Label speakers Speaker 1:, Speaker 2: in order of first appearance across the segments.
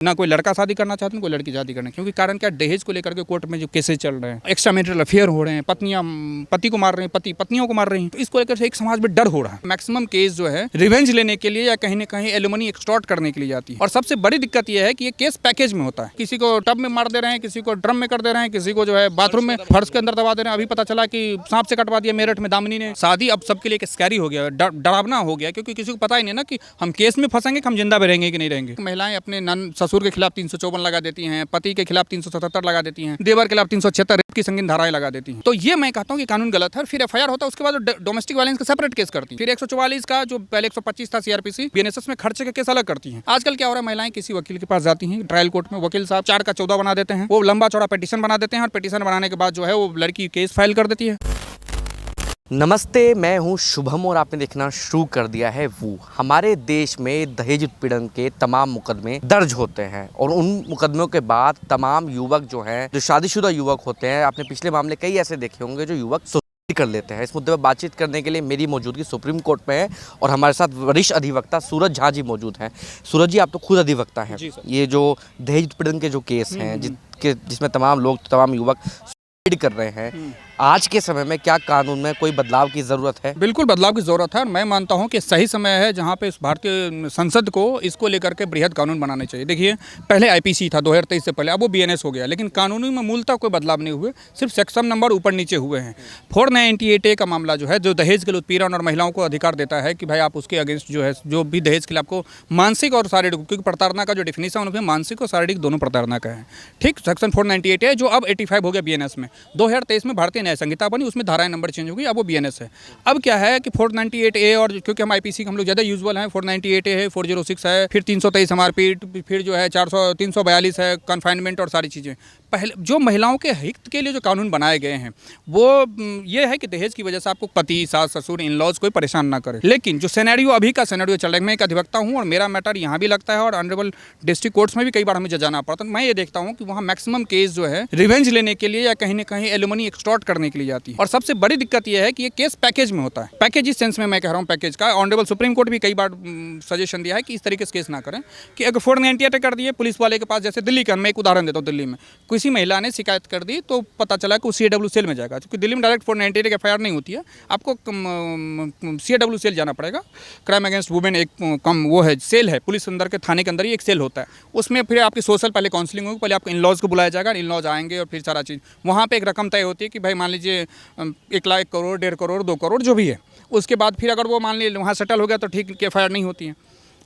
Speaker 1: ना कोई लड़का शादी करना चाहते हैं, कोई लड़की शादी करना, क्योंकि कारण क्या, दहेज को लेकर के कोर्ट में जो केसेस चल रहे हैं, एक्स्ट्रा मैरिटल अफेयर हो रहे हैं, पत्नियां पति को मार रही हैं, पति पत्नियों को मार रही हैं, तो इसको लेकर से एक समाज में डर हो रहा है। मैक्सिमम केस जो है रिवेंज लेने के लिए या कहीं ना कहीं एलिमनी एक्सटॉर्ट करने के लिए जाती है। और सबसे बड़ी दिक्कत यह है कि ये केस पैकेज में होता है, किसी को टब में मार दे रहे हैं, किसी को ड्रम में कर दे रहे हैं, किसी को जो है बाथरूम में फर्श के अंदर दबा दे रहे हैं। अभी पता चला कि सांप से कटवा दिया मेरठ में दामिनी ने। शादी अब सबके लिए स्कैरी हो गया, डरावना हो गया, क्योंकि किसी को पता ही नहीं ना कि हम केस में फंसेंगे, हम जिंदा भी रहेंगे कि नहीं रहेंगे। महिलाएं अपने ससुर के खिलाफ 354 लगा देती हैं, पति के खिलाफ 377 लगा देती हैं, देवर के खिलाफ 376 रेप की संगीन धाराएं लगा देती हैं। तो ये मैं कहता हूं कि कानून गलत है। फिर एफआईआर होता है, उसके बाद डोमेस्टिक वायलेंस का सेपरेट केस करती है। फिर 144 का जो पहले 125 था सीआरपीसी बीएनएसएस में खर्चे के केस अलग करती हैं। आजकल क्या हो रहा है, महिलाएं किसी वकील के पास जाती हैं, ट्रायल कोर्ट में वकील साहब 4 का 14 बना देते हैं, वो लंबा चौड़ा पिटीशन बना देते हैं, और पिटीशन बनाने के बाद जो है वो लड़की केस फाइल कर देती है।
Speaker 2: नमस्ते, मैं हूं शुभम और आपने देखना शुरू कर दिया है वो। हमारे देश में दहेज उत्पीड़न के तमाम मुकदमे दर्ज होते हैं और उन मुकदमों के बाद तमाम युवक जो हैं, जो शादीशुदा युवक होते हैं, आपने पिछले मामले कई ऐसे देखे होंगे जो युवक सुसाइड कर लेते हैं। इस मुद्दे पर बातचीत करने के लिए मेरी मौजूदगी सुप्रीम कोर्ट में है और हमारे साथ वरिष्ठ अधिवक्ता सूरज झा जी मौजूद हैं। सूरज जी, आप तो खुद अधिवक्ता हैं। ये जो दहेज उत्पीड़न के जो केस हैं जिसमें तमाम लोग, तमाम युवक कर रहे हैं, आज के समय में क्या कानून में कोई बदलाव की जरूरत है?
Speaker 1: बिल्कुल बदलाव की जरूरत है। मैं मानता हूं कि सही समय है जहां पे इस भारतीय संसद को इसको लेकर के बृहद कानून बनाने चाहिए। देखिए, पहले आईपीसी था 2023 से पहले, अब वो बीएनएस हो गया, लेकिन कानूनी में मूलतः कोई बदलाव नहीं हुए, सिर्फ सेक्शन नंबर ऊपर नीचे हुए हैं। 498A का मामला जो है, जो दहेज के लिए उत्पीड़न और महिलाओं को अधिकार देता है कि भाई आप उसके अगेंस्ट जो है, जो भी दहेज के लिए आपको मानसिक और शारीरिक, क्योंकि प्रताड़ना का जो डिफिनेशन है मानसिक और शारीरिक दोनों प्रताड़ना का है, ठीक। सेक्शन 498 है जो अब 85 हो गया बीएनएस में। 2023 में भारतीय न्याय संहिता बनी, उसमें धाराएं नंबर चेंज हो गई, अब वो बीएनएस है। अब क्या है कि 498A, और क्योंकि हम आईपीसी हम लोग ज़्यादा यूजुअल हैं, 498A है, 406 है, फिर 323 मारपीट, फिर जो है 342 है कन्फाइनमेंट और सारी चीज़ें। पहले जो महिलाओं के हित के लिए जो कानून बनाए गए हैं वो ये है कि दहेज की वजह से आपको पति, सास, ससुर, इन लॉज कोई परेशान ना करे। लेकिन जो सिनेरियो अभी का सिनेरियो चल रहा है, मैं एक अधिवक्ता हूँ और मेरा मैटर यहाँ भी लगता है और ऑनरेबल डिस्ट्रिक्ट कोर्ट्स में भी कई बार हमें जाना पड़ता है। मैं ये देखता हूँ कि वहाँ मैक्सिमम केस जो है रिवेंज लेने के लिए या कहीं ना कहीं एलिमनी एक्सटॉर्ट करने के लिए जाती है। और सबसे बड़ी दिक्कत यह है कि ये केस पैकेज में होता है। पैकेज इस सेंस में मैं कह रहा हूँ पैकेज का, ऑनरेबल सुप्रीम कोर्ट भी कई बार सजेशन दिया है कि इस तरीके से केस ना करें कि अगर 498 कर दिए पुलिस वाले के पास, जैसे दिल्ली का, मैं एक उदाहरण देता हूँ, दिल्ली में किसी महिला ने शिकायत कर दी तो पता चला कि वो CAW सेल में जाएगा, क्योंकि दिल्ली में डायरेक्ट 498 की एफआईआर नहीं होती है, आपको CAW सेल जाना पड़ेगा। क्राइम अगेंस्ट वुमेन एक वो है, सेल है, पुलिस अंदर के थाने के अंदर ही एक सेल होता है। उसमें फिर आपकी सोशल पहले काउंसलिंग होगी, पहले आपको इन लॉज को बुलाया जाएगा, इन लॉज आएंगे और फिर सारा चीज़ वहाँ पे एक रकम तय होती है कि भाई मान लीजिए 1 लाख, 1 करोड़, 1.5 करोड़, 2 करोड़ जो भी है। उसके बाद फिर अगर वो मान लीजिए वहाँ सेटल हो गया तो ठीक, एफआईआर नहीं होती है।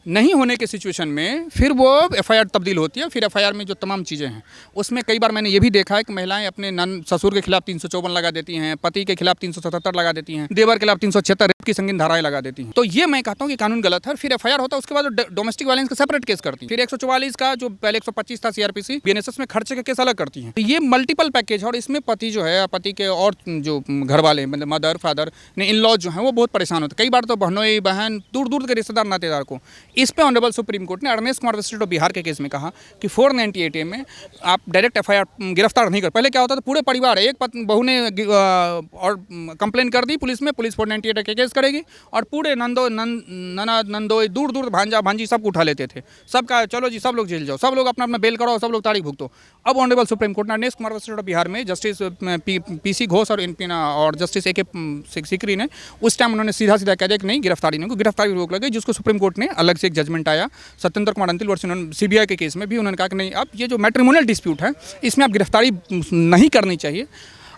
Speaker 1: नहीं होने के सिचुएशन में फिर वो एफआईआर तब्दील होती है। फिर एफआईआर में जो तमाम चीज़ें हैं उसमें कई बार मैंने ये भी देखा है कि महिलाएं अपने ससुर के खिलाफ 354 लगा देती हैं, पति के खिलाफ 377 लगा देती हैं, देवर के खिलाफ 376 रेप की संगीन धाराएं लगा देती हैं। तो ये मैं कहता हूँ कि कानून गलत है। फिर एफआईआर होता है, उसके बाद डोमेस्टिक वायलेंस का सेपरेट केस करती है। फिर 144 का जो पहले 125 था सीआरपीसी बीएनएसएस में खर्चे के केस अलग करती हैं। तो ये मल्टीपल पैकेज है और इसमें पति जो है, पति के और जो घर वाले मतलब मदर, फादर ने, इन लॉज जो हैं वो बहुत परेशान होते हैं। कई बार तो बहनोई, बहन, दूर दूर के रिश्तेदार, नातेदार को। इस पर ऑनरेबल सुप्रीम कोर्ट ने Ernest Kumar state of Bihar के केस में कहा कि 498A में आप डायरेक्ट एफआईआर गिरफ्तार नहीं कर। पहले क्या होता था, पूरे परिवार, एक बहू ने और कंप्लेन कर दी पुलिस में, पुलिस 498A के केस करेगी और पूरे नंदोई, दूर दूर भांजा भांजी सबको उठा लेते थे। सबका चलो जी, सब लोग जेल जाओ, सब लोग अपना अपना बेल कराओ, सब लोग तारीख भुगतो। अब ऑनरेबल सुप्रीम कोर्ट ने Ernest Kumar state of Bihar में जस्टिस PC घोष और जस्टिस AK सिकरी ने उस टाइम उन्होंने सीधा कह दिया कि नहीं, गिरफ्तारी नहीं, गिरफ्तारी रोक लगे, जिसको सुप्रीम कोर्ट ने अलग से एक जजमेंट आया सत्येंद्र कुमार अंतिल वर्ष CBI के केस में भी उन्होंने कहा कि नहीं, अब ये जो मैट्रिमोनियल डिस्प्यूट है इसमें आप गिरफ्तारी नहीं करनी चाहिए।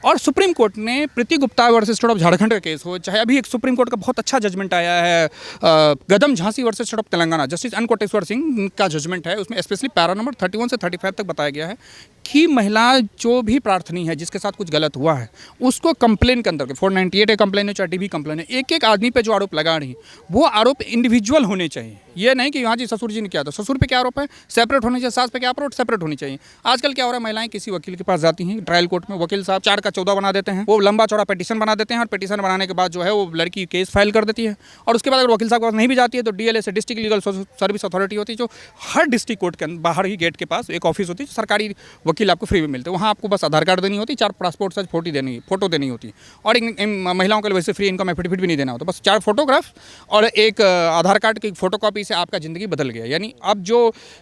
Speaker 1: और सुप्रीम कोर्ट ने Preeti Gupta versus state of Jharkhand का केस हो, चाहे अभी एक सुप्रीम कोर्ट का बहुत अच्छा जजमेंट आया है Gaddam Jhansi versus state of Telangana, justice N Koteshwar Singh का जजमेंट है, उसमें स्पेशली पैरा नंबर 31 से 35 तक बताया गया है कि महिला जो भी प्रार्थनी है जिसके साथ कुछ गलत हुआ है उसको कंप्लेन के अंदर, 498A कंप्लेन है, चाहे DB कंप्लेन है, एक एक आदमी पे जो आरोप लगा रही वो आरोप इंडिविजुअल होने चाहिए। ये नहीं कि हाँ जी ससुर जी ने किया था, ससुर पे क्या आरोप है सेपरेट होनी चाहिए, सास पे क्या आरोप सेपरेट होनी चाहिए। आजकल क्या हो रहा है, महिलाएं किसी वकील के पास जाती हैं, ट्रायल कोर्ट में वकील साहब 4 का 14 बना देते हैं, वो लंबा चौड़ा पिटीशन बना देते हैं और पिटीशन बनाने के बाद जो है वो लड़की केस फाइल कर देती है। और उसके बाद अगर वकील साहब के पास नहीं भी जाती है तो DLA से डिस्ट्रिक्ट लीगल सर्विस अथॉरिटी होती है, जो हर डिस्ट्रिक्ट कोर्ट के बाहर ही गेट के पास एक ऑफिस होती है, सरकारी वकील आपको फ्री में मिलते हैं। वहाँ आपको बस आधार कार्ड देनी होती, 4 पासपोर्ट साइज फोटो देनी होती, और एक महिलाओं के लिए वैसे फ्री इनकम एफिडेविट भी नहीं देना होता, बस 4 फोटोग्राफ और एक आधार कार्ड की फोटोकॉपी से आपका ज़िंदगी बदल गया। यानी अब जो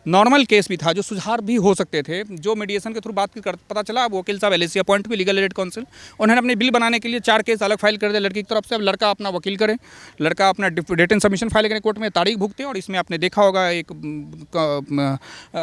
Speaker 1: नॉर्मल केस भी था, जो सुधार भी हो सकते थे, जो मीडिएशन के थ्रू बात कर पता चला, अब वकील साहब LAC अपॉइंट हुए, लीगल एड काउंसिल, उन्होंने अपने बिल बनाने के लिए 4 केस अलग फाइल कर दिया लड़की की तरफ से। अब लड़का अपना वकील करे, लड़का अपना रिटन सबमिशन फाइल करें कोर्ट में, तारीख भुगते। और इसमें आपने देखा होगा एक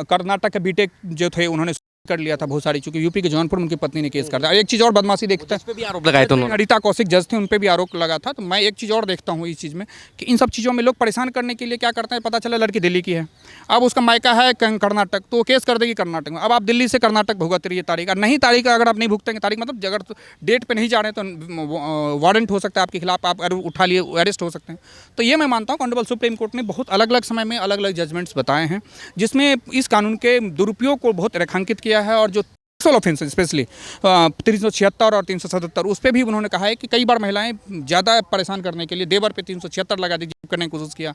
Speaker 1: कर्नाटक के बीटेक जो थे, उन्होंने कर लिया था बहुत सारी, चूंकि यूपी के जौनपुर में उनकी पत्नी ने केस कर दिया। एक चीज़ और बदमाशी देखता है,
Speaker 2: पे भी आरोप लगाए थे उन्होंने।
Speaker 1: रीता कौशिक जज थे, उन पे भी आरोप लगा था। तो मैं एक चीज़ और देखता हूँ इस चीज़ में कि इन सब चीज़ों में लोग परेशान करने के लिए क्या करते हैं, पता चला लड़की दिल्ली की है, अब उसका मायका है कर्नाटक, तो वो केस कर देगी कर्नाटक में। अब आप दिल्ली से कर्नाटक भुगत रही है तारीख, और नहीं तारीख अगर आप नहीं भुगतेंगे तारीख, मतलब अगर डेट पे नहीं जा रहे हैं तो वारंट हो सकता है आपके खिलाफ, आप उठा लिए अरेस्ट हो सकते हैं। तो ये मैं मानता हूँ ऑनरेबल सुप्रीम कोर्ट ने बहुत अलग अलग समय में अलग अलग जजमेंट्स बताए हैं, जिसमें इस कानून के दुरुपयोग को बहुत रेखांकित किया है। और जो सेक्सुअल ऑफेंस स्पेशली 376 और 377, उस पर भी उन्होंने कहा है कि कई बार महिलाएं ज़्यादा परेशान करने के लिए देवर पे 376 लगा दी, करने की कोशिश किया,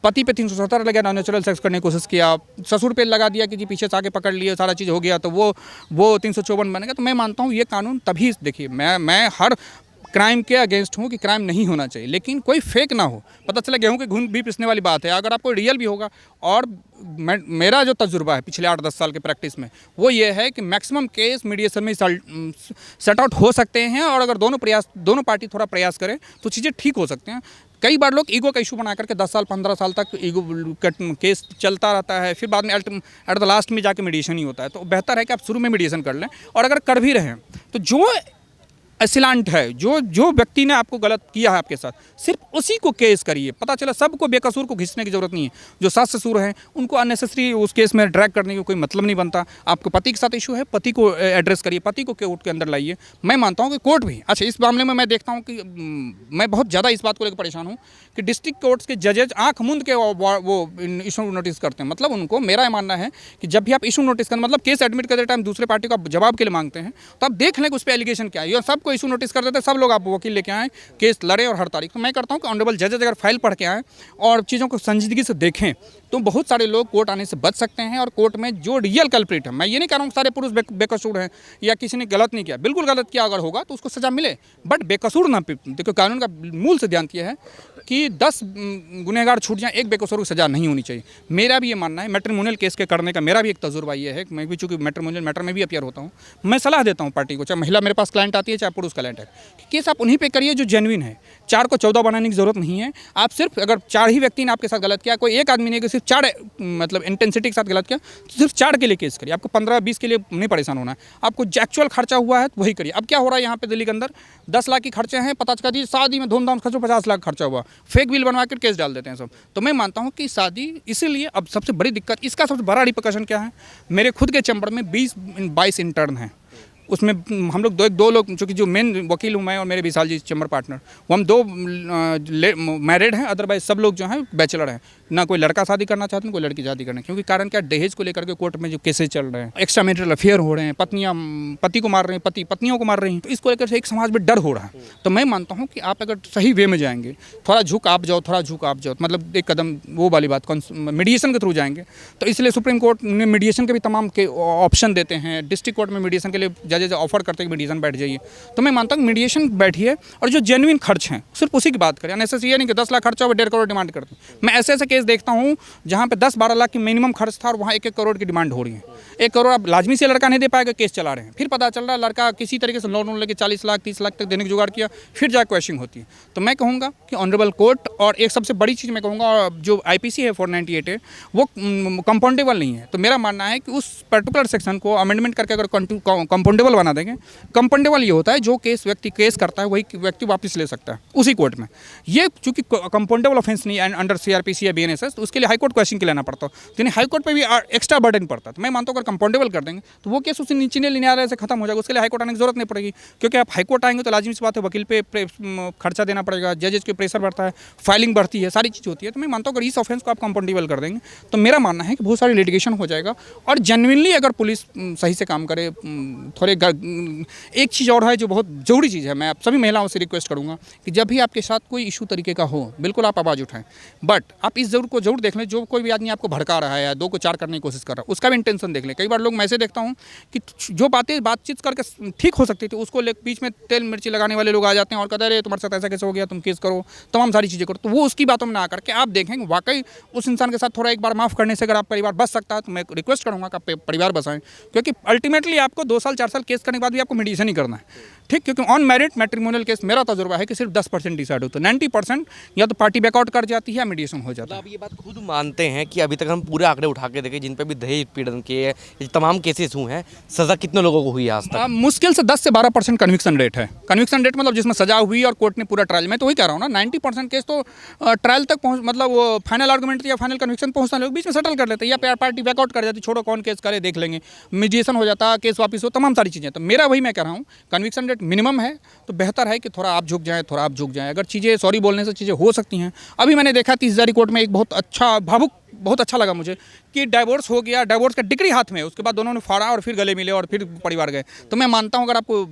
Speaker 1: पति पे 377 लगा, नेचुरल सेक्स करने की कोशिश किया, ससुर पे लगा दिया कि जी पीछे से आके पकड़ लिए, सारा चीज़ हो गया, तो वो 354 बन गया। तो मैं मानता हूँ ये कानून तभी, देखिए मैं हर क्राइम के अगेंस्ट हूँ कि क्राइम नहीं होना चाहिए, लेकिन कोई फेक ना हो। पता चला गेहूं के घुन भी पिसने वाली बात है, अगर आपको रियल भी होगा। और मेरा जो तजुर्बा है पिछले 8-10 साल के प्रैक्टिस में, वो ये है कि मैक्सिमम केस मीडिएशन में सेट आउट हो सकते हैं, और अगर दोनों पार्टी थोड़ा प्रयास करें तो चीज़ें ठीक हो सकते हैं। कई बार लोग ईगो का इशू बना करके 10 साल 15 साल तक ईगो केस चलता रहता है, फिर बाद में एट द लास्ट में जाके मीडिएशन ही होता है। तो बेहतर है कि आप शुरू में मीडिएशन कर लें, और अगर कर भी रहे हैं तो जो असिलांट है, जो व्यक्ति ने आपको गलत किया है आपके साथ, सिर्फ उसी को केस करिए। पता चला सबको बेकसूर को घिसने की जरूरत नहीं है। जो सास ससुर हैं उनको अननेसेसरी उस केस में ड्रैग करने की कोई मतलब नहीं बनता। आपको पति के साथ इशू है, पति को एड्रेस करिए, पति को कोर्ट के अंदर लाइए। मैं मानता हूँ कि कोर्ट भी अच्छा, इस मामले में मैं देखता हूँ कि मैं बहुत ज़्यादा इस बात को लेकर परेशान हूँ कि डिस्ट्रिक्ट कोर्ट्स के जजेज आंख मूंद के वो इशू नोटिस करते हैं। मतलब उनको, मेरा मानना है कि जब भी आप इशू नोटिस करें, मतलब केस एडमिट करते टाइम दूसरे पार्टी को जवाब के लिए मांगते हैं, तो आप देख लें कि उस पर एलिगेशन क्या है। और सबको इशू नोटिस कर देते हैं, सब लोग आप वकील लेके आएँ, केस लड़े और हर तारीख। तो मैं करता हूँ कि ऑनरेबल जजेज अगर फाइल पढ़ के आएँ और चीज़ों को संजीदगी से देखें, तो बहुत सारे लोग कोर्ट आने से बच सकते हैं। और कोर्ट में जो रियल कल्प्रिट है, मैं ये नहीं कह रहा हूँ सारे पुरुष बेकसूर हैं या किसी ने गलत नहीं किया, बिल्कुल गलत किया अगर होगा तो उसको सज़ा मिले, बट बेकसूर ना। देखो कानून का मूल सिद्धांत यह है कि 10 गुनहगार छूट जाएं, एक बेकसूर को सज़ा नहीं होनी चाहिए। मेरा भी ये मानना है। मैट्रिमोनियल केस के करने का मेरा भी एक तजुर्बा ये है कि मैं भी चूँकि मैट्रिमोनियल मैटर में भी अपियर होता हूँ, मैं सलाह देता हूँ पार्टी को, चाहे महिला मेरे पास क्लाइंट आती है चाहे पुरुष क्लाइंट है, कि केस आप उन्हीं पे करिए जो जेन्युइन है। 4 को 14 बनाने की ज़रूरत नहीं है। आप सिर्फ अगर 4 ही व्यक्ति ने आपके साथ गलत किया, कोई एक आदमी ने सिर्फ 4 मतलब इंटेंसिटी के साथ गलत किया, तो सिर्फ 4 के लिए केस करिए। आपको 15-20 के लिए नहीं परेशान होना है। आपको जो एक्चुअल खर्चा हुआ है तो वही करिए। अब क्या हो रहा है यहाँ पे दिल्ली के अंदर, 10 लाख के खर्चे हैं, पता चला जी शादी में धूमधाम खर्चो 50 लाख खर्चा हुआ, फेक बिल बनवा कर केस डाल देते हैं सब। तो मैं मानता हूँ कि शादी, इसीलिए अब सबसे बड़ी दिक्कत, इसका सबसे बड़ा रिपरकशन क्या है, मेरे खुद के चैम्बर में 20-22 इंटर्न हैं। उसमें हम लोग दो लोग, चूँकि जो मेन वकील हूँ मैं और मेरे विशाल जी चैम्बर पार्टनर, वो हम 2 मैरिड हैं, अदरवाइज सब लोग जो हैं बैचलर हैं। ना कोई लड़का शादी करना चाहते हैं, कोई लड़की शादी करना, क्योंकि कारण क्या, दहेज को लेकर के कोर्ट में जो केसेस चल रहे हैं, एक्स्ट्रा मैरिटल अफेयर हो रहे हैं, पत्नियां पति को मार रही हैं, पति पत्नियों को मार रही हैं, तो इसको लेकर से एक समाज में डर हो रहा है। तो मैं मानता हूँ कि आप अगर सही वे में जाएंगे, थोड़ा झुक आप जाओ, मतलब एक कदम वो वाली बात, मीडिएशन के थ्रू जाएंगे। तो इसलिए सुप्रीम कोर्ट ने मीडिएशन के भी तमाम के ऑप्शन देते हैं। डिस्ट्रिक्ट कोर्ट में मीडिएशन के लिए जजेज ऑफर करते हैं कि मीडिएशन बैठ जाइए। तो मैं मानता हूँ मीडिएशन बैठिए, और जो जेन्युइन खर्च हैं सिर्फ उसी की बात करें। अननेसेसरी नहीं कि 10 लाख खर्चा हो 1.5 करोड़ डिमांड करते हैं। मैं ऐसे केस देखता हूँ जहाँ पे 10-12 लाख की मिनिमम खर्च था और वहाँ 1-1 करोड़ की डिमांड हो रही है। 1 करोड़ अब लाजमी से लड़का नहीं दे पाएगा, केस चला रहे हैं, फिर पता चल रहा है लड़का किसी तरीके से लोन लेके 40 लाख 30 लाख तक देने की जुगाड़ किया, फिर जाकर क्वेश्चनिंग होती है। तो मैं कहूँगा कि ऑनरेबल कोर्ट, और एक सबसे बड़ी चीज़ मैं कहूँगा, जो IPC है 498 है, वो कंपाउंडेबल नहीं है। तो मेरा मानना है कि उस पर्टिकुलर सेक्शन को अमेंडमेंट करके अगर कंपाउंडेबल बना देंगे। कंपाउंडेबल ये होता है जो व्यक्ति केस करता है वही व्यक्ति वापस ले सकता है उसी कोर्ट में। ये चूंकि कंपाउंडेबल ऑफेंस नहीं है अंडर CRPC या BNSS, तो उसके लिए हाई कोर्ट क्वेश्चन के लेना पड़ता है। तो हाई कोर्ट पे भी एक्स्ट्रा बर्डन पड़ता है। तो मैं मानता हूँ अगर कंपाउंडेबल कर देंगे तो वो केस उसी नीचे न्यायालय से खत्म हो जाएगा, उसके लिए हाई कोर्ट आने की जरूरत नहीं पड़ेगी। क्योंकि आप हाई कोर्ट आएंगे तो लाजमी सी बात है, वकील पे खर्चा देना पड़ेगा, जजेज के प्रेशर बढ़ता है, फाइलिंग बढ़ती है, सारी चीज़ होती है। तो मैं मानता हूँ अगर इस ऑफेंस को आप कंपाउंडेबल कर देंगे तो मेरा मानना है कि बहुत सारी लिटिगेशन हो जाएगा। और जेन्युइनली अगर पुलिस सही से काम करे, थोड़े एक चीज़ और है जो बहुत ज़रूरी चीज़ है, मैं आप सभी महिलाओं से रिक्वेस्ट करूँगा कि जब भी आपके साथ कोई इशू तरीके का हो, बिल्कुल आप आवाज़ उठाएं, बट आप इस जरूर देख लें, जो कोई भी आदमी आपको भड़का रहा है या 2 को 4 करने की कोशिश कर रहा है, उसका भी इंटेंशन देख लें। कई बार लोग मैं ऐसे देखता हूँ कि जो बातचीत करके ठीक हो सकती थी, उसको बीच में तेल मिर्ची लगाने वाले लोग आ जाते हैं और कहते हैं अरे तुम्हारे साथ ऐसा कैसे हो गया, तुम केस करो, तमाम सारी चीज़ें करो। तो वो उसकी बातों में ना आकर के आप देखें कि वाकई उस इंसान के साथ थोड़ा एक बार माफ़ करने से अगर आप परिवार बच सकता है, तो मैं रिक्वेस्ट करूँगा कि आप परिवार बचाएं, क्योंकि अल्टीमेटली आपको 2 साल 4 साल केस करने के बाद भी आपको मीडिएशन ही करना है, ठीक। क्योंकि ऑन मेरिट मैट्रिमोनियल केस मेरा तजुर्बा है कि सिर्फ 10% डिसाइड होता है, 90% या तो पार्टी बैकआउट कर जाती है या मीडिएशन हो जाता है।
Speaker 2: आप ये बात खुद मानते हैं कि अभी तक हम पूरे आंकड़े उठा के देखें जिन पे भी दहेज उत्पीड़न के ये तमाम केसेस हुए हैं, सज़ा कितने लोगों को हुई है आज तक?
Speaker 1: मुश्किल से 10 से 12% कन्विक्शन रेट है। कन्विक्शन रेट मतलब जिसमें सजा हुई और कोर्ट ने पूरा ट्रायल, मैं तो वही कह रहा हूँ ना, 90% केस तो ट्रायल तक पहुँच, मतलब वो फाइनल आर्गूमेंट या फाइनल कन्विक्शन पहुँचना, लोग बीच में सेटल कर लेते हैं या पार्टी बैकआउट कर जाती, छोड़ो कौन केस करे देख लेंगे, मीडिएशन हो जाता, केस वापस हो, तमाम सारी चीज़ें। तो मेरा वही मैं कह रहा हूँ, कन्विक्शन रेट मिनिमम है तो बेहतर है कि थोड़ा आप झुक जाएँ, थोड़ा आप झुक जाएँ। अगर चीज़ें सॉरी बोलने से चीज़ें हो सकती हैं। अभी मैंने देखा 30 हज़ारी कोर्ट में एक बहुत अच्छा लगा मुझे कि डाइवोर्स हो गया, डाइवोर्स का डिग्री हाथ में है, उसके बाद दोनों ने फाड़ा और फिर गले मिले और फिर परिवार गए। तो मैं मानता हूँ अगर आपको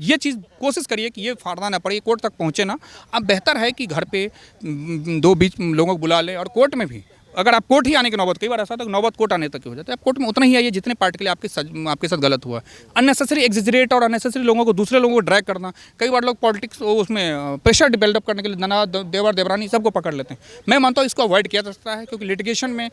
Speaker 1: ये चीज़ कोशिश करिए कि ये फाड़ना ना पड़े, कोर्ट तक पहुँचे ना, अब बेहतर है कि घर पे 2 बीच लोगों को बुला ले। और कोर्ट में भी अगर आप कोर्ट ही आने की नौबत, कई बार ऐसा था नौबत कोर्ट आने तक हो जाता है, आप कोर्ट में उतना ही आइए जितने पार्ट के लिए आपके साथ गलत हुआ। अननेसेसरी एग्जिजरेट और अननेसेसरी लोगों को, दूसरे लोगों को ड्रैग करना, कई बार लोग पॉलिटिक्स उसमें प्रेशर डेवलप करने के लिए नना देवर देवरानी सबको पकड़ लेते हैं। मैं मानता हूँ इसको अवॉइड किया जा सकता है, क्योंकि लिटिगेशन में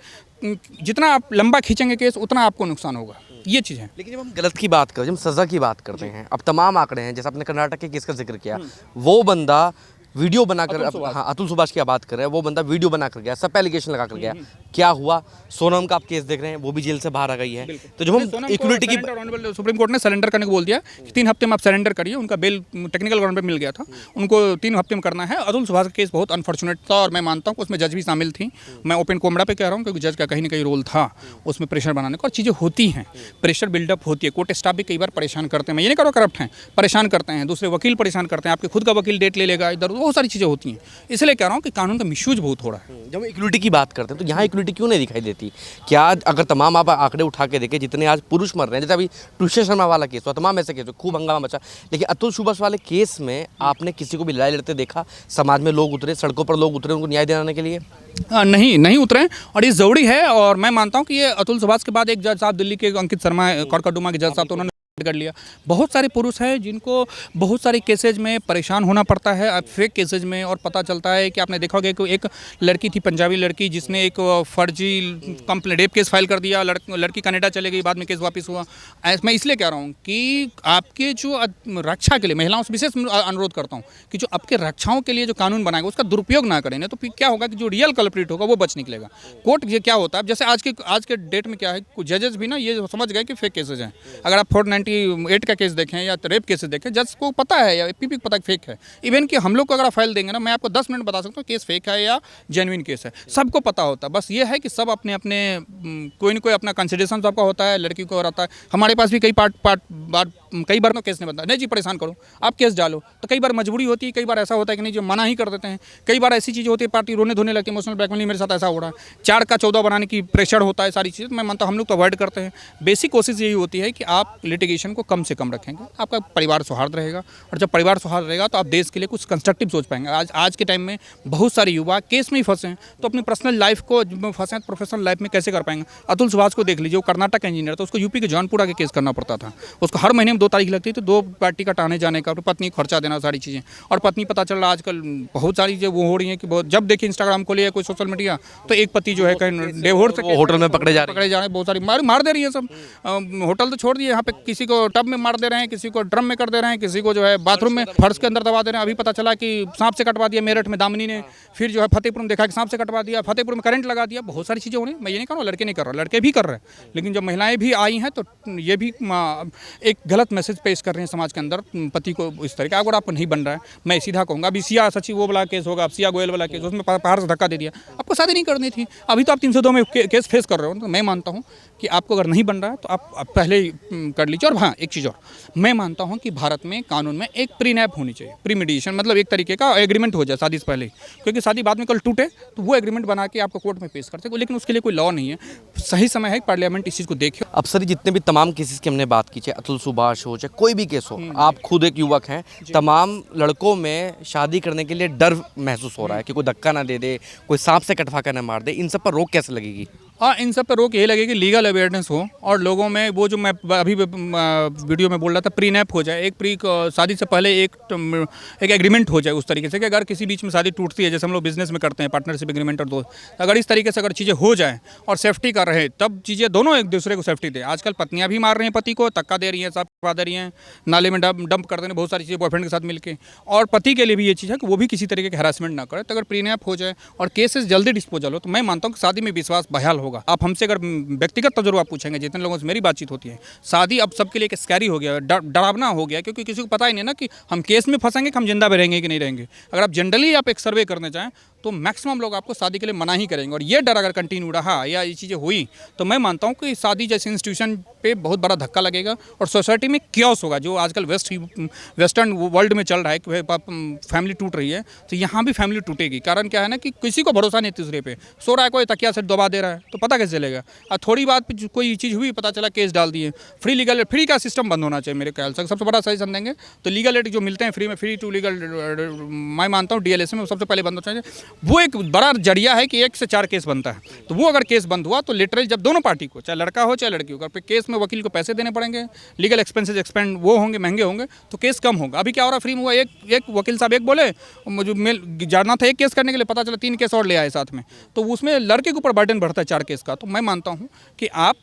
Speaker 1: जितना आप लंबा खींचेंगे केस उतना आपको नुकसान होगा, ये चीज़ है।
Speaker 2: लेकिन जब हम गलत की बात करें, जब हम सज़ा की बात करते हैं, अब तमाम आंकड़े हैं, जैसे आपने कर्नाटक के केस का जिक्र किया, वो बंदा वीडियो बनाकर, हाँ अतुल सुभाष की बात कर रहे हैं, वो बंदा वीडियो बनाकर गया, सब पे एलिगेशन लगा कर गया, क्या हुआ? सोनम का आप केस देख रहे हैं, वो भी जेल से बाहर आ गई है। तो जब हम इक्विटी की,
Speaker 1: सुप्रीम कोर्ट ने सरेंडर करने को बोल दिया कि 3 हफ्ते में आप सरेंडर करिए, उनका बेल टेक्निकल ग्राउंड पे मिल गया था, उनको 3 हफ्ते में करना है। अतुल सुभाष का केस बहुत अनफॉर्चुनेट था और मैं मानता हूँ कि उसमें जज भी शामिल थी। मैं ओपन कोमड़ा पे कह रहा हूँ, क्योंकि जज का कहीं ना कहीं रोल था उसमें प्रेशर बनाने का, और चीज़ें होती हैं, प्रेशर बिल्डअप होती है। कोर्ट स्टाफ भी कई बार परेशान करते हैं, मैं ये नहीं कह रहा करप्ट हैं, परेशान करते हैं, दूसरे वकील परेशान करते हैं, आपके खुद का वकील डेट ले लेगा, इधर बहुत सारी चीज़ें होती हैं। इसलिए कह रहा हूँ कि कानून का मिसयूज बहुत हो रहा है।
Speaker 2: जब हम इक्विटी की बात करते हैं तो यहाँ इक्विटी क्यों नहीं दिखाई देती? क्या अगर तमाम आप आंकड़े उठा के देखें, जितने आज पुरुष मर रहे हैं, जैसे अभी टूषण शर्मा वाला केस हुआ, तमाम ऐसे केस हुए, खूब हंगामा मचा, लेकिन अतुल सुभाष वाले केस में आपने किसी को भी लड़ाई लड़ते देखा? समाज में लोग उतरे, सड़कों पर लोग उतरे उनको न्याय दिलाने के लिए?
Speaker 1: नहीं उतरे, और ये ज़रूरी है। और मैं मानता हूँ कि ये अतुल सुभाष के बाद एक जज साहब दिल्ली के अंकित शर्मा, कड़कड़डुमा के जज साहब, तो उन्होंने कर लिया। बहुत सारे पुरुष हैं जिनको बहुत सारे केसेज में परेशान होना पड़ता है, अब फेक केसेज में, और पता चलता है कि आपने देखा होगा कि एक लड़की थी, पंजाबी लड़की, जिसने एक फर्जी कंप्लेंट रेप केस फाइल कर दिया, लड़की कनाडा चले गई, बाद में केस वापस हुआ। मैं इसलिए कह रहा हूँ कि आपके जो रक्षा के लिए, महिलाओं से विशेष अनुरोध करता हूँ कि जो आपके रक्षाओं के लिए जो कानून बनाएगा उसका दुरुपयोग ना करें, तो फिर क्या होगा कि जो रियल कल्प्रिट होगा वो बच निकलेगा। कोर्ट ये क्या होता है, जैसे आज के डेट में क्या है, कुछ जजेस भी ना ये समझ गए कि फेक केसेज हैं। अगर आप 498 का केस देखें या रेप केसेस देखें, जज को पता है या पीपी को पता है फेक है। इवन कि हम लोग को अगर आप फाइल देंगे ना, मैं आपको 10 मिनट बता सकता हूँ केस फेक है या जेन्युइन केस है, सबको पता होता है। बस ये है कि सब अपने अपने कोई ना कोई अपना कंसिडरेशन सबका होता है, लड़की को रहता है। हमारे पास भी कई कई बार तो केस नहीं बनता, नहीं जी परेशान करो, आप केस डालो, तो कई बार मजबूरी होती है, कई बार ऐसा होता है कि नहीं जो मना ही कर देते हैं। कई बार ऐसी चीज़ होती है, पार्टी रोने धोने लगती है, इमोशनल ब्लैकमेल, मेरे साथ ऐसा हो रहा है, 4 का 14 बनाने की प्रेशर होता है, सारी चीज़ मैं मानता हूँ हम लोग तो अवॉइड करते हैं। बेसिक कोशिश यही होती है कि आप लिटिगेशन को कम से कम रखेंगे, आपका परिवार सौहार्द रहेगा, और जब परिवार सौहार्द रहेगा तो आप देश के लिए कुछ कंस्ट्रक्टिव सोच पाएंगे। आज के टाइम में बहुत सारे युवा केस में ही फंसे हैं, तो अपनी पर्सनल लाइफ को फंसे हैं, प्रोफेशनल लाइफ में कैसे कर पाएंगे? अतुल सुभाष को देख लीजिए, वो कर्नाटक इंजीनियर था, उसको यूपी के जौनपुरा के केस करना पड़ता था, उसको हर महीने में 2 तारीख लगती थी, 2 पार्टी का टाने जाने का, और पत्नी खर्चा देना, सारी चीज़ें। और पत्नी पता चल रहा आजकल बहुत सारी चीज़ें वो हो रही हैं कि बहुत, जब देखिए इंस्टाग्राम खोलिए या कोई सोशल मीडिया, तो एक पति जो है कहीं डिवोर्स से
Speaker 2: होटल में पकड़े जा रहे
Speaker 1: हैं, बहुत सारी मार दे रही है सब। होटल तो छोड़ दिए, यहाँ पे किसी को टब में मार दे रहे हैं, किसी को ड्रम में कर दे रहे हैं, किसी को जो है बाथरूम में फर्श के अंदर दबा दे रहे हैं। अभी पता चला कि सांप से कटवा दिया मेरठ में दामिनी ने, फिर जो है फतेहपुर में देखा कि सांप से कटवा दिया, फतेहपुर में करंट लगा दिया। बहुत सारी चीज़ें हो रही हैं। मैं ये नहीं कर रहा हूँ लड़के नहीं कर रहा, लड़के भी कर रहे हैं, लेकिन जब महिलाएं भी आई हैं तो ये भी एक गलत मैसेज पेश कर रहे हैं समाज के अंदर पति को इस तरह का। अगर आपको नहीं बन रहा है, मैं सीधा कहूँगा, अभी सिया सची वो वाला केस होगा, अब सिया गोयल वाला केस, उसमें पहाड़ से धक्का दे दिया, आपको शादी नहीं करनी थी, अभी तो आप 302 में केस फेस कर रहे हो। तो मैं मानता हूँ कि आपको अगर नहीं बन रहा है तो आप पहले ही कर लीजिए। और हाँ, एक चीज़ और, मैं मानता हूँ कि भारत में कानून में एक प्रीनैप होनी चाहिए, प्री मेडिएशन, मतलब एक तरीके का एग्रीमेंट हो जाए शादी से पहले, क्योंकि शादी बाद में कल टूटे तो वो एग्रीमेंट बना के आपको कोर्ट में पेश कर सके, लेकिन उसके लिए कोई लॉ नहीं है। सही समय है पार्लियामेंट इस चीज़ को देखे।
Speaker 2: अब सर, जितने भी तमाम केसेस की हमने बात की, चाहे अतुल सुभाष हो, चाहे कोई भी केस हो, आप खुद एक युवक हैं, तमाम लड़कों में शादी करने के लिए डर महसूस हो रहा है कि कोई धक्का ना दे दे, कोई सांप से कटवा कर ना मार दे। इन सब पर रोक कैसे लगेगी?
Speaker 1: हाँ, इन सब पर रोक यही लगेगी कि लीगल अवेयरनेस हो और लोगों में वो जो मैं अभी वीडियो में बोल रहा था, प्रीनैप हो जाए, एक शादी से पहले एक एग्रीमेंट हो जाए उस तरीके से कि अगर किसी बीच में शादी टूटती है, जैसे हम लोग बिजनेस में करते हैं पार्टनरशिप एग्रीमेंट और दोस्त, तो अगर इस तरीके से अगर चीज़ें हो जाए और सेफ्टी कर रहे, तब चीज़ें दोनों एक दूसरे को सेफ्टी दे। आजकल पत्नियाँ भी मार रही हैं पति को, धक्का दे रही हैं, सब करवा दे रही हैं, नाले में डंप कर दे रही हैं, बहुत सारी चीज़ें बॉयफ्रेंड के साथ मिलकर। और पति के लिए भी ये चीज़ है कि वो भी किसी तरीके की हरासमेंट ना करे। तो अगर प्रीनैप हो जाए और केसेस जल्दी डिस्पोजल हो, तो मैं मानता हूँ कि शादी में विश्वास बहाल होगा। आप हमसे अगर व्यक्तिगत तजुर्बा पूछेंगे, जितने लोगों से मेरी बातचीत होती है, शादी अब सबके लिए एक स्कैरी हो गया, डरावना हो गया, क्योंकि किसी को पता ही नहीं ना कि हम केस में फंसेंगे कि हम जिंदा भी रहेंगे कि नहीं रहेंगे। अगर आप जनरली आप एक सर्वे करने चाहें तो मैक्सिमम लोग आपको शादी के लिए मना ही करेंगे। और ये डर अगर कंटिन्यू रहा या ये चीज़ें हुई तो मैं मानता हूँ कि शादी जैसे इंस्टीट्यूशन पे बहुत बड़ा धक्का लगेगा और सोसाइटी में क्योस होगा। जो आजकल वेस्टर्न वर्ल्ड में चल रहा है कि फैमिली टूट रही है, तो यहाँ भी फैमिली टूटेगी। कारण क्या है ना कि किसी को भरोसा नहीं तीसरे पे, सो रहा है कोई तकिया से दबा दे रहा है, तो पता कैसे चलेगा। और थोड़ी बात पे कोई चीज़ हुई, पता चला केस डाल दिए। फ्री का सिस्टम बंद होना चाहिए मेरे ख्याल से। सबसे बड़ा सही समझेंगे तो लीगल एड जो मिलते हैं फ्री में, फ्री टू लीगल, मैं मानता हूँ DLS में सबसे पहले बंद होना चाहिए। वो एक बड़ा जरिया है कि 1 से 4 केस बनता है। तो वो अगर केस बंद हुआ तो लिटरली जब दोनों पार्टी को, चाहे लड़का हो चाहे लड़की हो, अगर केस में वकील को पैसे देने पड़ेंगे, लीगल एक्सपेंसेस एक्सपेंड वो होंगे, महंगे होंगे, तो केस कम होगा। अभी क्या हो रहा, फ्री में हुआ, एक वकील साहब एक बोले, मुझे जाना था 1 केस करने के लिए, पता चला 3 केस और ले आए साथ में, तो उसमें लड़के के ऊपर बर्डन बढ़ता है 4 केस का। तो मैं मानता हूँ कि आप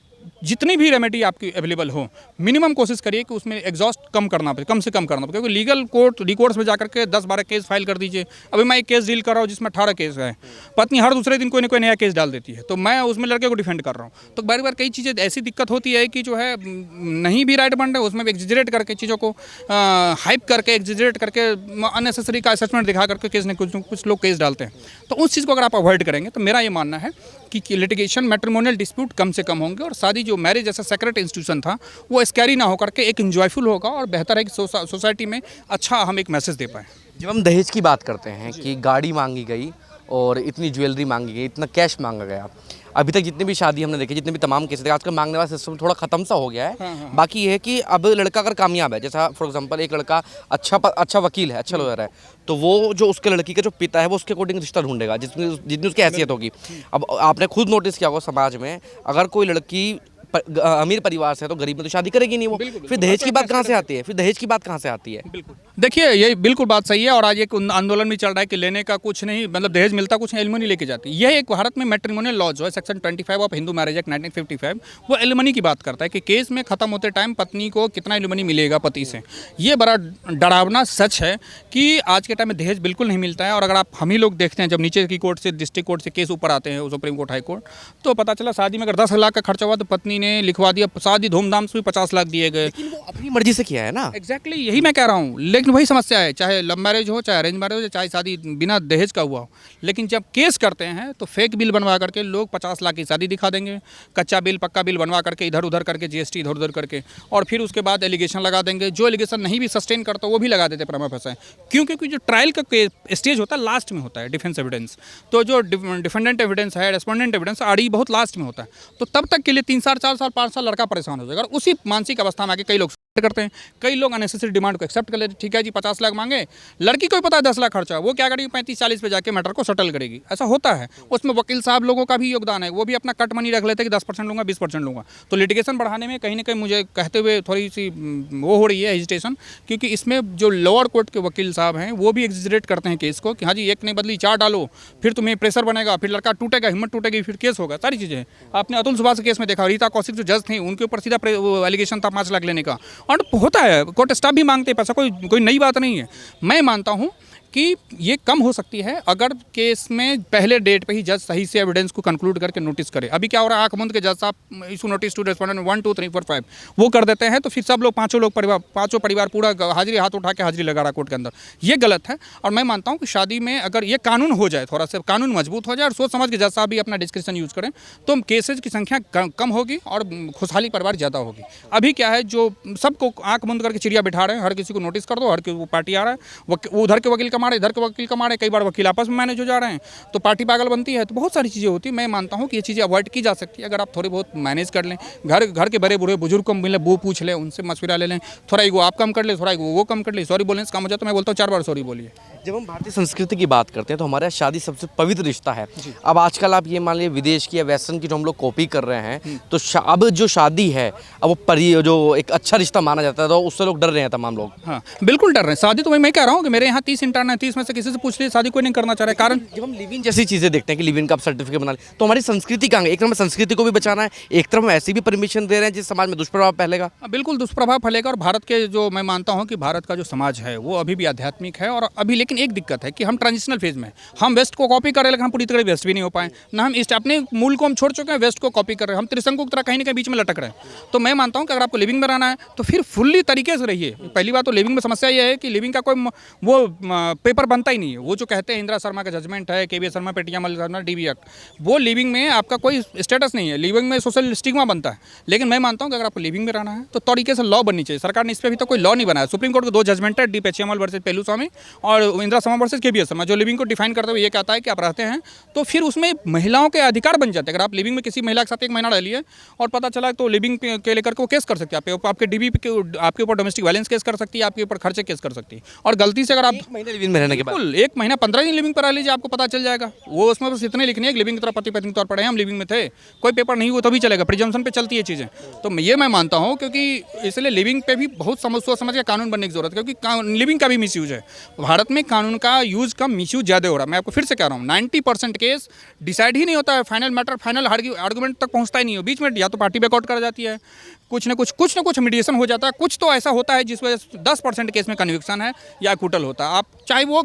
Speaker 1: जितनी भी रेमेडी आपकी अवेलेबल हो, मिनिमम कोशिश करिए कि उसमें एग्जॉस्ट कम करना पड़े, कम से कम करना पड़े, क्योंकि लीगल रिकोर्स में जाकर के 10-12 केस फाइल कर दीजिए। अभी मैं एक केस डील कर रहा हूँ जिसमें 18 केस है, पत्नी हर दूसरे दिन कोई ना कोई नया केस डाल देती है, तो मैं उसमें लड़के को डिफेंड कर रहा हूँ। तो बार बार कई चीज़ें ऐसी दिक्कत होती है कि जो है नहीं भी राइट बन रहे, उसमें भी एग्जिजरेट करके चीज़ों को हाइप करके, एग्जिजरेट करके, अननेसेसरी का असेसमेंट दिखा करके केस ने कुछ लोग केस डालते हैं। तो उस चीज़ को अगर आप अवॉइड करेंगे तो मेरा ये मानना है कि लिटिगेशन, मैट्रिमोनियल डिस्प्यूट कम से कम होंगे और शादी जो मैरिज जैसा सेक्रेट इंस्टीट्यूशन था वो स्कैरी ना होकर के एक इंजॉयफुल होगा। और बेहतर है कि सोसाइटी में अच्छा हम एक मैसेज दे पाएँ।
Speaker 2: जब हम दहेज की बात करते हैं कि गाड़ी मांगी गई और इतनी ज्वेलरी मांगी गई, इतना कैश मांगा गया, अभी तक जितनी भी शादी हमने देखी, जितने भी तमाम केस देखे, आजकल मांगने वाला सिस्टम थोड़ा खत्म सा हो गया है। बाकी ये है कि अब लड़का अगर कामयाब है, जैसा फॉर एग्जांपल एक लड़का अच्छा वकील है, अच्छा लॉयर है, तो वो जो उसके लड़की का जो पिता है वो उसके अकॉर्डिंग रिश्ता ढूंढेगा जितनी उसकी हैसियत होगी। अब आपने खुद नोटिस किया होगा समाज में, अगर कोई लड़की अमीर परिवार से है तो गरीब में तो शादी करेगी नहीं वो। फिर दहेज की बात कहाँ से आती है?
Speaker 1: बिल्कुल, देखिए ये बिल्कुल बात सही है। और आज एक आंदोलन भी चल रहा है कि लेने का कुछ नहीं, मतलब दहेज मिलता कुछ नहीं, एलिमनी लेके जाती है। यह एक भारत में मैट्रिमोनियल लॉ जो है section 25 of Hindu marriage act 1955, वो एलिमनी की बात करता है कि केस में खत्म होते टाइम पत्नी को कितना एलिमनी मिलेगा पति से। ये बड़ा डरावना सच है कि आज के टाइम में दहेज बिल्कुल नहीं मिलता है। और अगर आप हम ही लोग देखते हैं, जब नीचे की कोर्ट से, डिस्ट्रिक्ट कोर्ट से केस ऊपर आते हैं, सुप्रीम कोर्ट, हाई कोर्ट, तो पता चला शादी में अगर 10 लाख का खर्चा हुआ तो पत्नी ने लिखवा दिया, शादी धूमधाम से भी 50 लाख दिए गए।
Speaker 2: लेकिन वो अपनी मर्जी से किया है ना।
Speaker 1: एग्जैक्टली यही मैं कह रहा हूँ। लेकिन वही समस्या है, चाहे लव मैरिज हो, चाहे अरेंज मैरिज हो, चाहे शादी बिना दहेज का हुआ हो, लेकिन जब केस करते हैं तो फेक बिल बनवा करके लोग 50 लाख की शादी दिखा देंगे, कच्चा बिल पक्का बिल बनवा करके इधर उधर करके, GST इधर उधर करके, और फिर उसके बाद एलिगेशन लगा देंगे। जो एलिगेशन नहीं भी सस्टेन करता वो भी लगा देते प्रमा फंसा है। क्यों? क्योंकि जो ट्रायल का स्टेज होता है लास्ट में होता है, डिफेंस एविडेंस। तो जो डिफेंडेंट एविडेंस है, रेस्पोंडेंट एविडेंस, आड़ी बहुत लास्ट में होता है। तो तब तक के लिए 3 साल 4 साल 5 साल लड़का परेशान हो जाएगा। और उसी मानसिक अवस्था में आके कई लोग करते हैं, कई लोग अननेसेसरी डिमांड को एक्सेप्ट कर लेते हैं। ठीक है जी, 50 लाख मांगे, लड़की को भी पता है 10 लाख खर्चा, वो क्या करेगी, 35-40 पे जाके मैटर को सेटल करेगी। ऐसा होता है। उसमें वकील साहब लोगों का भी योगदान है, वो भी अपना कट मनी रख लेते हैं कि 10% लूँगा, 20% लूँगा। तो लिटिगेशन बढ़ाने में कहीं ना कहीं मुझे कहते हुए थोड़ी सी वो हो रही है हेजिटेशन, क्योंकि इसमें जो लोअर कोर्ट के वकील साहब हैं वो भी एग्जिजरेट करते हैं केस को कि हाँ जी, एक नहीं बदली 4 डालो, फिर तुम्हें प्रेशर बनेगा, फिर लड़का टूटेगा, हिम्मत टूटेगी, फिर केस होगा, सारी चीज़ें। आपने अतुल सुभाष के केस में देखा, रीता कौशिक जो जज थी उनके ऊपर सीधा एलिगेशन था 5 लाख लेने का। और होता है, कोर्ट स्टाफ भी मांगते हैं पैसा, कोई नई बात नहीं है। मैं मानता हूँ कि ये कम हो सकती है अगर केस में पहले डेट पे ही जज सही से एविडेंस को कंक्लूड करके नोटिस करे। अभी क्या हो रहा है, आंख मूंद के जज साहब इशू नोटिस टू रेस्पोंडेंट 1 2 3 4 5 वो कर देते हैं, तो फिर सब लोग पांचों परिवार पूरा हाजिरी हाथ उठा के हाजिरी लगा रहा कोर्ट के अंदर। ये गलत है। और मैं मानता हूँ कि शादी में अगर ये कानून हो जाए, थोड़ा सा कानून मजबूत हो जाए और सोच समझ के जज साहब भी अपना डिस्क्रिप्शन यूज करें, तो केसेज की संख्या कम होगी और खुशहाली परिवार ज़्यादा होगी। अभी क्या है, जो सबको आंख बंद करके चिड़िया बिठा रहे हैं, हर किसी को नोटिस कर दो, हर वो पार्टी आ रहा है, वो उधर के वकील कमा रहे, इधर के वकील कमा रहे, कई बार वकील आपस में मैनेज हो जा रहे हैं, तो पार्टी पागल बनती है। तो बहुत सारी चीज़ें होती है। मैं मानता हूँ कि ये चीज़ें अवॉइड की जा सकती है अगर आप थोड़ी बहुत मैनेज कर लें। घर के बड़े बूढ़े बुजुर्ग को मिले, वो पूछ लें, उनसे मशवरा ले लें, थोड़ा ईगो आप कम कर ले, थोड़ा ईगो वो कम कर ले, सॉरी बोलने से काम हो जाए। तो मैं बोलता हूँ 4 बार सॉरी बोलिए।
Speaker 2: जब हम भारतीय संस्कृति की बात करते हैं तो हमारे यहाँ शादी सबसे पवित्र रिश्ता है। अब आजकल आप ये मान लीजिए विदेश की या वेस्टर्न की जो हम लोग कॉपी कर रहे हैं, तो अब जो शादी है, अब वो जो एक अच्छा रिश्ता माना जाता है, तो उससे लोग डर रहे हैं तमाम लोग।
Speaker 1: हाँ, बिल्कुल डर रहे हैं। शादी तो मैं कह रहा हूँ कि मेरे यहाँ 30 इंटर्न है, 30 में से किसी से पूछ लीजिए, शादी कोई नहीं करना चाह रहा है। कारण
Speaker 2: जब हम लिव इन जैसी चीज़ें देखते हैं कि लिव इन का आप सर्टिफिकेट बना ले, तो हमारी संस्कृति कहाँ है? एक तरफ में संस्कृति को भी बचाना है, एक तरफ हम ऐसी भी परमिशन दे रहे हैं जिस समाज में दुष्प्रभाव फैलेगा।
Speaker 1: बिल्कुल दुष्प्रभाव फैलेगा। और भारत के जो मैं मानता हूँ कि भारत का जो समाज है वो अभी भी आध्यात्मिक है। और अभी लेकिन एक दिक्कत है कि हम ट्रांजिशनल फेज में, हम वेस्ट को कॉपी कर रहे हैं, लेकिन हम पूरी तरह वेस्ट भी नहीं हो पाए ना। हम ईस्ट अपने मूल को हम छोड़ चुके हैं, वेस्ट को कॉपी कर रहे हैं। हम त्रिशंकु की तरह कहीं ना कहीं बीच में लटक रहे हैं। तो मैं मानता हूँ कि अगर आपको लिविंग में रहना है तो फिर फुल्ली तरीके से रहिए। पहली बात तो लिविंग में समस्या ये है कि लिविंग का कोई वो पेपर बनता ही नहीं है। वो जो कहते हैं इंदिरा शर्मा का जजमेंट है, के वी शर्मा, पेटियामल शर्मा, DB एक्ट, वो लिविंग में आपका कोई स्टेटस नहीं है। लिविंग में सोशल स्टिग्मा बनता है। लेकिन मैं मानता हूँ कि अगर आपको लिविंग में रहना है तो तरीके से लॉ बननी चाहिए। सरकार ने इस पर अभी तक कोई लॉ नहीं बनाया। सुप्रीम कोर्ट के 2 जजमेंट है, डी पेचियामल वर्सेज पेलू स्वामी और इंदिरा शर्मा वर्सेज के वी शर्मा, जो लिविंग को डिफाइन करते हुए ये कहता है कि आप रहते हैं तो फिर उसमें महिलाओं के अधिकार बन जाते हैं। अगर आप लिविंग में किसी महिला के साथ 1 महीना रह लिए और पता चला तो लिविंग के लेकर के वो केस कर सकती है, आपके DB के आपके ऊपर डोमेस्टिक वायलेंस केस कर सकती है, आपके ऊपर खर्चे केस कर सकती है। और गलती से अगर आप
Speaker 2: 1 महीने लिव इन में रहने के बाद,
Speaker 1: 1 महीना 15 दिन लिविंग पर रह लीजिए, आपको पता चल जाएगा। वो उसमें बस इतने लिखनी है कि लिविंग की तरह पति पत्नी के तौर पर हम लिविंग में थे, कोई पेपर नहीं हुआ तो भी चलेगा, प्रिजम्पशन पे चलती है चीज़ें। तो ये मैं मानता हूँ, क्योंकि इसलिए लिविंग पे भी बहुत समझ के कानून बनने की जरूरत है, क्योंकि लिविंग का भी मिसयूज है। भारत में कानून का यूज कम, मिसयूज ज़्यादा हो रहा है। मैं आपको फिर से कह रहा हूँ 90% केस डिसाइड ही नहीं होता है, फाइनल मैटर, फाइनल आर्गूमेंट तक पहुँचता ही नहीं है। बीच में या तो पार्टी बैकआउट कर जाती है, कुछ ना कुछ मीडिएशन हो जाता है, कुछ तो ऐसा होता है जिस वजह से 10% केस में कन्विक्शन है या अक्यूटल होता है। आप चाहे वो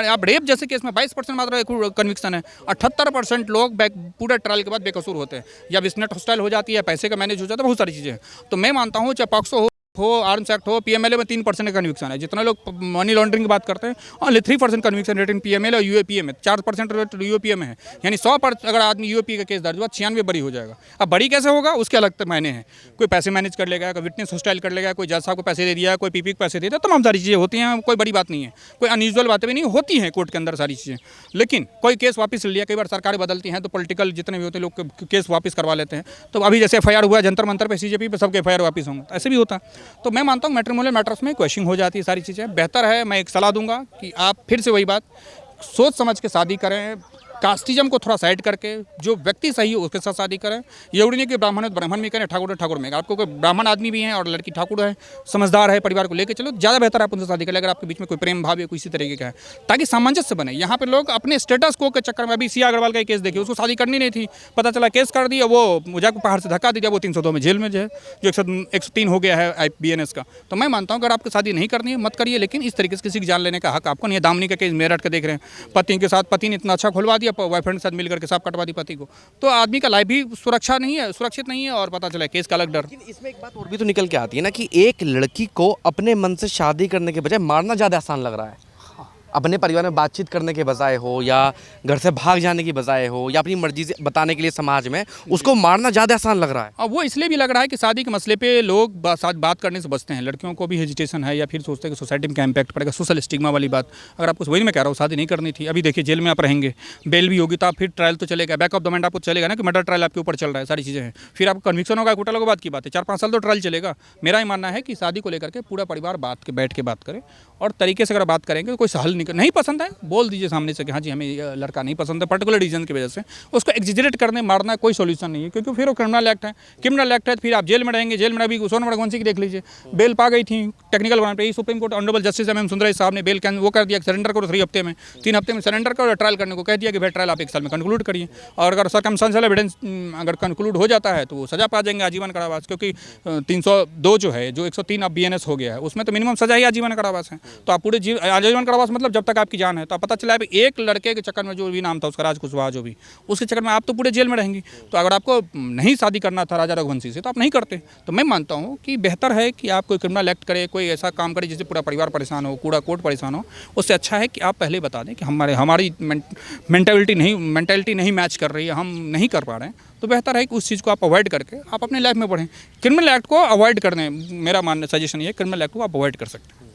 Speaker 1: आप रेप जैसे केस में 22% मात्र कन्विक्शन है, 78% लोग पूरा ट्रायल के बाद बेकसूर होते हैं, या बिजनेस हॉस्टाइल हो जाती है, पैसे का मैनेज हो जाता है, बहुत सारी चीज़ें। तो मैं मानता हूँ चाहे पॉक्सो हो, आर्म्स एक्ट हो, PMLA में 3% का कन्विक्शन है। जितना लोग मनी लॉन्ड्रिंग की बात करते हैं, only 3% conviction rate in PMLA और UAPA में, 4% रेट UAPA में है। यानी 100% अगर आदमी UAPA का केस दर्ज हुआ 96 बरी हो जाएगा। अब बरी कैसे होगा उसके अलग मायने हैं। कोई पैसे मैनेज कर लेगा, कोई विटनेस हॉस्टाइल कर लेगा, कोई जज साहब को पैसे दे दिया, कोई PP को पैसे दे दिया, तमाम सारी चीज़ें होती हैं। कोई बड़ी बात नहीं है, कोई अनयूजुअल बातें भी नहीं होती हैं कोर्ट के अंदर सारी चीज़ें। लेकिन कोई केस वापस ले लिया, कई बार सरकारें बदलती हैं तो पॉलिटिकल जितने भी होते हैं लोग केस वापस करवा लेते हैं। तो अभी जैसे FIR हुआ जंतर मंतर पे CJP पे, सबके FIR वापस होंगे, ऐसे भी होता है। तो मैं मानता हूँ मैट्रिमोनियल मैटर्स में क्वेश्चन हो जाती है सारी चीज़ें। बेहतर है, मैं एक सलाह दूंगा कि आप फिर से वही बात सोच समझ के शादी करें, कास्टिज्म को थोड़ा साइड करके जो व्यक्ति सही हो उसके साथ शादी करें। ये नहीं कि ब्राह्मण है ब्राह्मण में करें, ठाकुर है ठाकुर में। आपको कोई ब्राह्मण आदमी भी है और लड़की ठाकुर है, समझदार है, परिवार को लेकर चलो, ज़्यादा बेहतर है आप उनसे शादी करें। अगर आपके बीच में कोई प्रेम भाव या कोई इसी तरीके का है, ताकि सामंजस्य बने। यहाँ पे लोग अपने स्टेटस को के चक्कर में, अभी सिया अग्रवाल का केस देखिए, उसको शादी करनी नहीं थी, पता चला केस कर दिया, वो मुझे पहाड़ से धक्का दिया, वो 302 में जेल में जो है, जो 103 हो गया है BNS का। तो मैं मानता हूँ अगर आपको शादी नहीं करनी है मत करिए, लेकिन इस तरीके से किसी की जान लेने का हक आपको नहीं है। दामनी का केस मेरठ के देख रहे हैं, पति के साथ, पति ने इतना अच्छा खुलवा दिया, बॉयफ्रेंड के साथ करके सांप कटवा दी पति को। तो आदमी का लाइफ भी सुरक्षित नहीं है और पता चला केस का अलग डर।
Speaker 2: लेकिन इसमें एक बात और भी तो निकल के आती है ना कि एक लड़की को अपने मन से शादी करने के बजाय मारना ज़्यादा आसान लग रहा है। अपने परिवार में बातचीत करने के बजाय हो, या घर से भाग जाने की बजाय हो, या अपनी मर्जी से बताने के लिए समाज में, उसको मारना ज़्यादा आसान लग रहा है।
Speaker 1: अब वो इसलिए भी लग रहा है कि शादी के मसले पे लोग साथ बात करने से बचते हैं। लड़कियों को भी हेजिटेशन है, या फिर सोचते हैं कि सोसाइटी में क्या इम्पैक्ट पड़ेगा, सोशल स्टिग्मा वाली बात। अगर आपको वही मैं कह रहा हूँ शादी नहीं करनी थी, अभी देखिए जेल में आप रहेंगे, बेल भी होगी तो आप फिर ट्रायल तो चलेगा, बैक ऑफ द माइंड आपको चलेगा ना कि मर्डर ट्रायल आपके ऊपर चल रहा है, सारी चीज़ें हैं। फिर आपको कन्विक्शन होगा, घोटाला होगा, बात की बात है, 4-5 साल तो ट्रायल चलेगा। मेरा ही मानना है कि शादी को लेकर के पूरा परिवार बैठ के बात करे, और तरीके से अगर बात करेंगे तो कोई हल नहीं पसंद है बोल दीजिए सामने से कि हाँ जी हमें ये लड़का नहीं पसंद है पर्टिकुलर रीजन की वजह से। उसको एग्जिजरेट करने मारना कोई सोल्यूशन नहीं है, क्योंकि फिर वो क्रिमिनल एक्ट है। तो फिर आप जेल में रहेंगे। जेल में अभी सोनम रघुवंशी की देख लीजिए, बेल पा गई थी टेक्निकल बनाने पे। Supreme court honourable justice MM Sundarraj साहब ने बेल वो कर दिया, सरेंडर करो 3 हफ्ते में, 3 हफ्ते में सरेंडर करो, ट्रायल करने को कह दिया कि भाई ट्रायल आप 1 साल में कंक्लूड करिए। और अगर सर्कमस्टेंशियल एविडेंस अगर कंक्लूड हो जाता है तो वो सजा पा जाएंगे आजीवन कारावास, क्योंकि 302 जो है, जो 103 अब BNS हो गया है, उसमें तो मिनिमम सजा ही आजीवन कारावास है। तो आप पूरे आजीवन कारावास मतलब मतलब जब तक आपकी जान है। तो अब पता चला है एक लड़के के चक्कर में, जो भी नाम था उसका, राज कुशवाहा, जो भी, उसके चक्कर में आप तो पूरे जेल में रहेंगी। तो अगर आपको नहीं शादी करना था राजा रघुवंशी से, तो आप नहीं करते। तो मैं मानता हूँ कि बेहतर है कि आप कोई क्रिमिनल एक्ट करे, कोई ऐसा काम करे जिससे पूरा परिवार परेशान हो, पूरा कोर्ट परेशान हो। उससे अच्छा है कि आप पहले बता दें कि हमारी मेंटालिटी नहीं मैच कर रही है, हम नहीं कर पा रहे हैं। तो बेहतर है कि उस चीज़ को आप अवॉइड करके आप अपने लाइफ में बढ़ें। क्रिमिनल एक्ट को अवॉइड कर दें। मेरा मानना, सजेशन ये है, क्रिमिनल एक्ट को आप अवॉइड कर सकते हैं।